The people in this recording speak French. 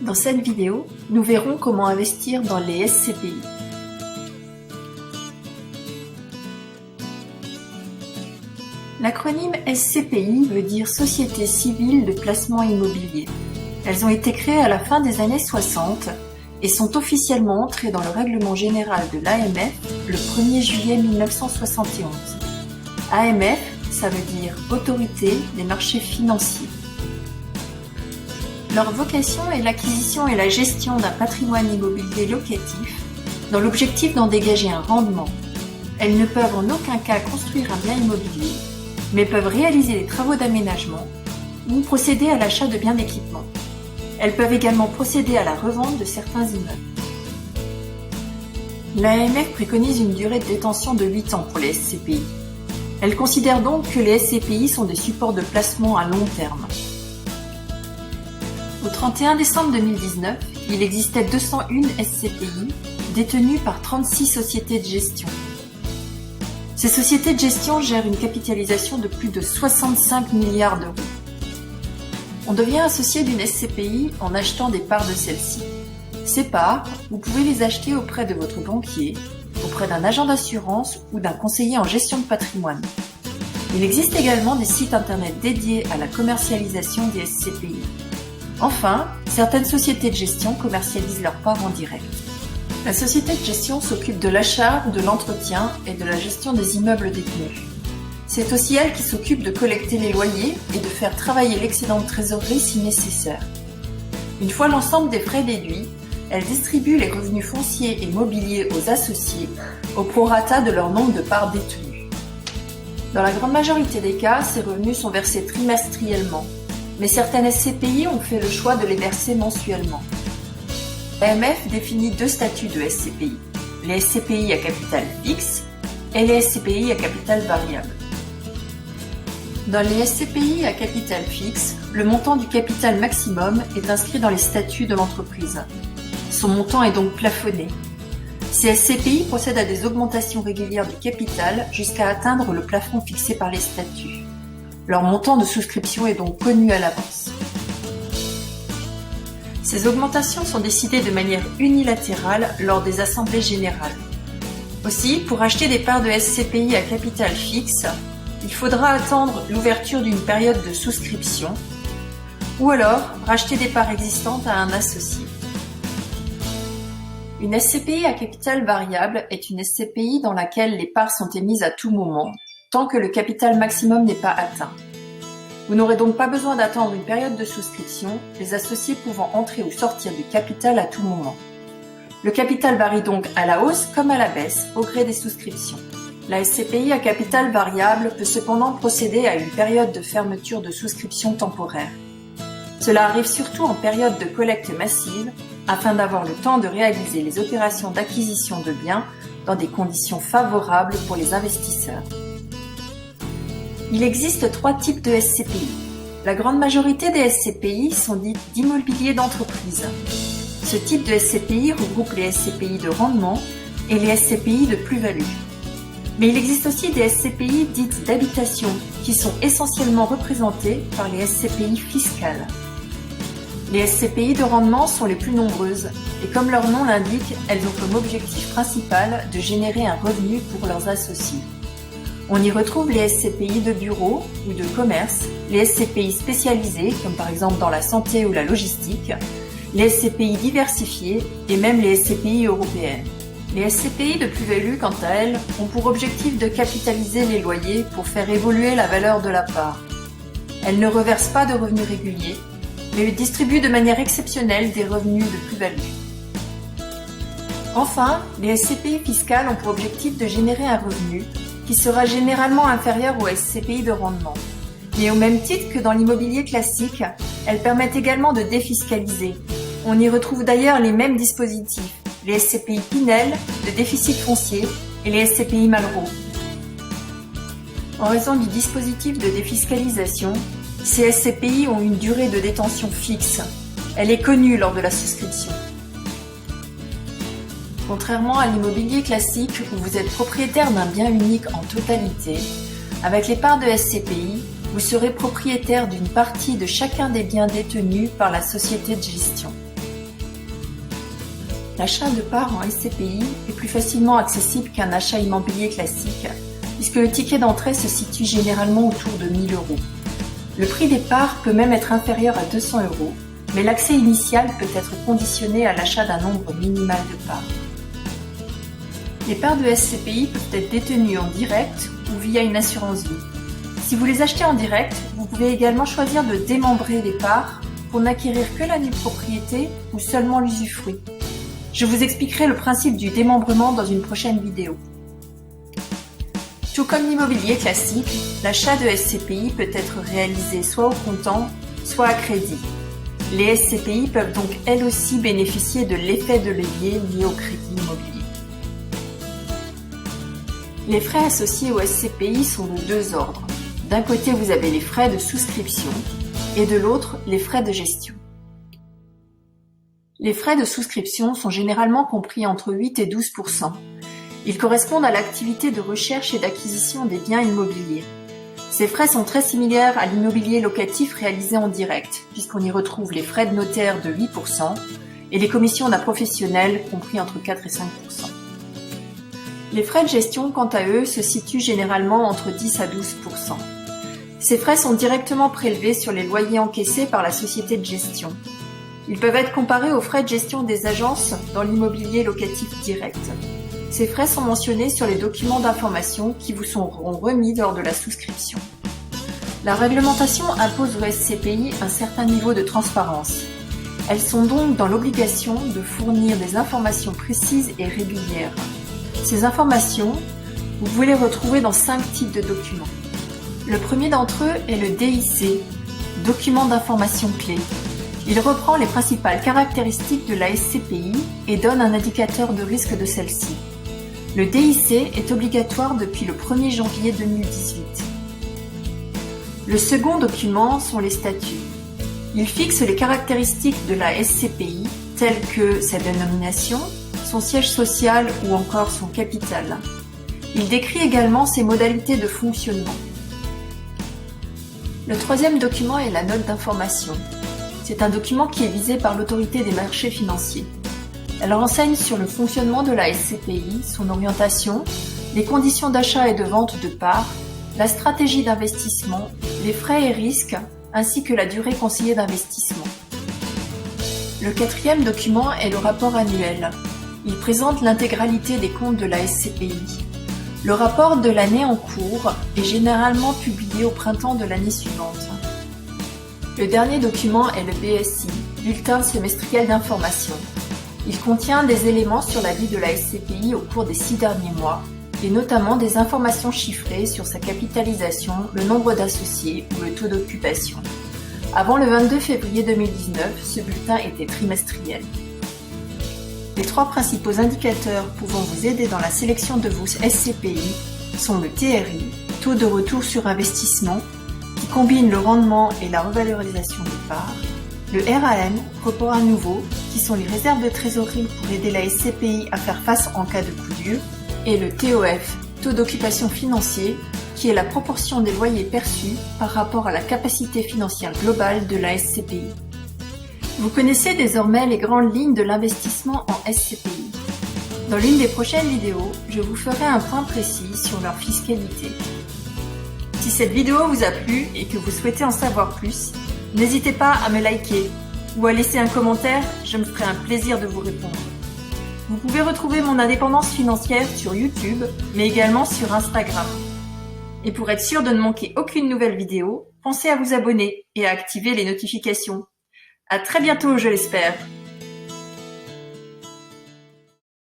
Dans cette vidéo, nous verrons comment investir dans les SCPI. L'acronyme SCPI veut dire Société Civile de Placement Immobilier. Elles ont été créées à la fin des années 60 et sont officiellement entrées dans le règlement général de l'AMF le 1er juillet 1971. AMF, ça veut dire Autorité des marchés financiers. Leur vocation est l'acquisition et la gestion d'un patrimoine immobilier locatif dans l'objectif d'en dégager un rendement. Elles ne peuvent en aucun cas construire un bien immobilier, mais peuvent réaliser des travaux d'aménagement ou procéder à l'achat de biens d'équipement. Elles peuvent également procéder à la revente de certains immeubles. L'AMF préconise une durée de détention de 8 ans pour les SCPI. Elle considère donc que les SCPI sont des supports de placement à long terme. Au 31 décembre 2019, il existait 201 SCPI détenues par 36 sociétés de gestion. Ces sociétés de gestion gèrent une capitalisation de plus de 65 milliards d'euros. On devient associé d'une SCPI en achetant des parts de celle-ci. Ces parts, vous pouvez les acheter auprès de votre banquier, auprès d'un agent d'assurance ou d'un conseiller en gestion de patrimoine. Il existe également des sites internet dédiés à la commercialisation des SCPI. Enfin, certaines sociétés de gestion commercialisent leurs parts en direct. La société de gestion s'occupe de l'achat, de l'entretien et de la gestion des immeubles détenus. C'est aussi elle qui s'occupe de collecter les loyers et de faire travailler l'excédent de trésorerie si nécessaire. Une fois l'ensemble des frais déduits, elle distribue les revenus fonciers et mobiliers aux associés au prorata de leur nombre de parts détenues. Dans la grande majorité des cas, ces revenus sont versés trimestriellement, mais certaines SCPI ont fait le choix de les verser mensuellement. L'AMF définit deux statuts de SCPI, les SCPI à capital fixe et les SCPI à capital variable. Dans les SCPI à capital fixe, le montant du capital maximum est inscrit dans les statuts de l'entreprise. Son montant est donc plafonné. Ces SCPI procèdent à des augmentations régulières du capital jusqu'à atteindre le plafond fixé par les statuts. Leur montant de souscription est donc connu à l'avance. Ces augmentations sont décidées de manière unilatérale lors des assemblées générales. Aussi, pour acheter des parts de SCPI à capital fixe, il faudra attendre l'ouverture d'une période de souscription ou alors racheter des parts existantes à un associé. Une SCPI à capital variable est une SCPI dans laquelle les parts sont émises à tout moment, tant que le capital maximum n'est pas atteint. Vous n'aurez donc pas besoin d'attendre une période de souscription, les associés pouvant entrer ou sortir du capital à tout moment. Le capital varie donc à la hausse comme à la baisse, au gré des souscriptions. La SCPI à capital variable peut cependant procéder à une période de fermeture de souscription temporaire. Cela arrive surtout en période de collecte massive, afin d'avoir le temps de réaliser les opérations d'acquisition de biens dans des conditions favorables pour les investisseurs. Il existe 3 types de SCPI. La grande majorité des SCPI sont dites d'immobilier d'entreprise. Ce type de SCPI regroupe les SCPI de rendement et les SCPI de plus-value. Mais il existe aussi des SCPI dites d'habitation qui sont essentiellement représentées par les SCPI fiscales. Les SCPI de rendement sont les plus nombreuses et comme leur nom l'indique, elles ont comme objectif principal de générer un revenu pour leurs associés. On y retrouve les SCPI de bureau ou de commerce, les SCPI spécialisés comme par exemple dans la santé ou la logistique, les SCPI diversifiés et même les SCPI européennes. Les SCPI de plus-value, quant à elles, ont pour objectif de capitaliser les loyers pour faire évoluer la valeur de la part. Elles ne reversent pas de revenus réguliers, mais distribuent de manière exceptionnelle des revenus de plus-value. Enfin, les SCPI fiscales ont pour objectif de générer un revenu qui sera généralement inférieur aux SCPI de rendement. Mais au même titre que dans l'immobilier classique, elles permettent également de défiscaliser. On y retrouve d'ailleurs les mêmes dispositifs, les SCPI Pinel, de déficit foncier, et les SCPI Malraux. En raison du dispositif de défiscalisation, ces SCPI ont une durée de détention fixe. Elle est connue lors de la souscription. Contrairement à l'immobilier classique où vous êtes propriétaire d'un bien unique en totalité, avec les parts de SCPI, vous serez propriétaire d'une partie de chacun des biens détenus par la société de gestion. L'achat de parts en SCPI est plus facilement accessible qu'un achat immobilier classique, puisque le ticket d'entrée se situe généralement autour de 1 000 €. Le prix des parts peut même être inférieur à 200 €, mais l'accès initial peut être conditionné à l'achat d'un nombre minimal de parts. Les parts de SCPI peuvent être détenues en direct ou via une assurance vie. Si vous les achetez en direct, vous pouvez également choisir de démembrer les parts pour n'acquérir que la nue propriété ou seulement l'usufruit. Je vous expliquerai le principe du démembrement dans une prochaine vidéo. Tout comme l'immobilier classique, l'achat de SCPI peut être réalisé soit au comptant, soit à crédit. Les SCPI peuvent donc elles aussi bénéficier de l'effet de levier lié au crédit immobilier. Les frais associés aux SCPI sont de deux ordres. D'un côté, vous avez les frais de souscription et de l'autre, les frais de gestion. Les frais de souscription sont généralement compris entre 8 et 12%. Ils correspondent à l'activité de recherche et d'acquisition des biens immobiliers. Ces frais sont très similaires à l'immobilier locatif réalisé en direct, puisqu'on y retrouve les frais de notaire de 8% et les commissions d'un professionnel compris entre 4 et 5%. Les frais de gestion, quant à eux, se situent généralement entre 10 à 12%. Ces frais sont directement prélevés sur les loyers encaissés par la société de gestion. Ils peuvent être comparés aux frais de gestion des agences dans l'immobilier locatif direct. Ces frais sont mentionnés sur les documents d'information qui vous seront remis lors de la souscription. La réglementation impose aux SCPI un certain niveau de transparence. Elles sont donc dans l'obligation de fournir des informations précises et régulières. Ces informations, vous pouvez les retrouver dans 5 types de documents. Le premier d'entre eux est le DIC, document d'information clé. Il reprend les principales caractéristiques de la SCPI et donne un indicateur de risque de celle-ci. Le DIC est obligatoire depuis le 1er janvier 2018. Le second document sont les statuts. Il fixe les caractéristiques de la SCPI telles que sa dénomination, son siège social ou encore son capital. Il décrit également ses modalités de fonctionnement. Le troisième document est la note d'information. C'est un document qui est visé par l'autorité des marchés financiers. Elle renseigne sur le fonctionnement de la SCPI, son orientation, les conditions d'achat et de vente de parts, la stratégie d'investissement, les frais et risques, ainsi que la durée conseillée d'investissement. Le quatrième document est le rapport annuel. Il présente l'intégralité des comptes de la SCPI. Le rapport de l'année en cours est généralement publié au printemps de l'année suivante. Le dernier document est le BSI, bulletin semestriel d'information. Il contient des éléments sur la vie de la SCPI au cours des 6 derniers mois, et notamment des informations chiffrées sur sa capitalisation, le nombre d'associés ou le taux d'occupation. Avant le 22 février 2019, ce bulletin était trimestriel. Les 3 principaux indicateurs pouvant vous aider dans la sélection de vos SCPI sont le TRI, taux de retour sur investissement, qui combine le rendement et la revalorisation des parts, le RAM, report à nouveau, qui sont les réserves de trésorerie pour aider la SCPI à faire face en cas de coup dur, et le TOF, taux d'occupation financier, qui est la proportion des loyers perçus par rapport à la capacité financière globale de la SCPI. Vous connaissez désormais les grandes lignes de l'investissement en SCPI. Dans l'une des prochaines vidéos, je vous ferai un point précis sur leur fiscalité. Si cette vidéo vous a plu et que vous souhaitez en savoir plus, n'hésitez pas à me liker ou à laisser un commentaire, je me ferai un plaisir de vous répondre. Vous pouvez retrouver mon indépendance financière sur YouTube, mais également sur Instagram. Et pour être sûr de ne manquer aucune nouvelle vidéo, pensez à vous abonner et à activer les notifications. À très bientôt, je l'espère.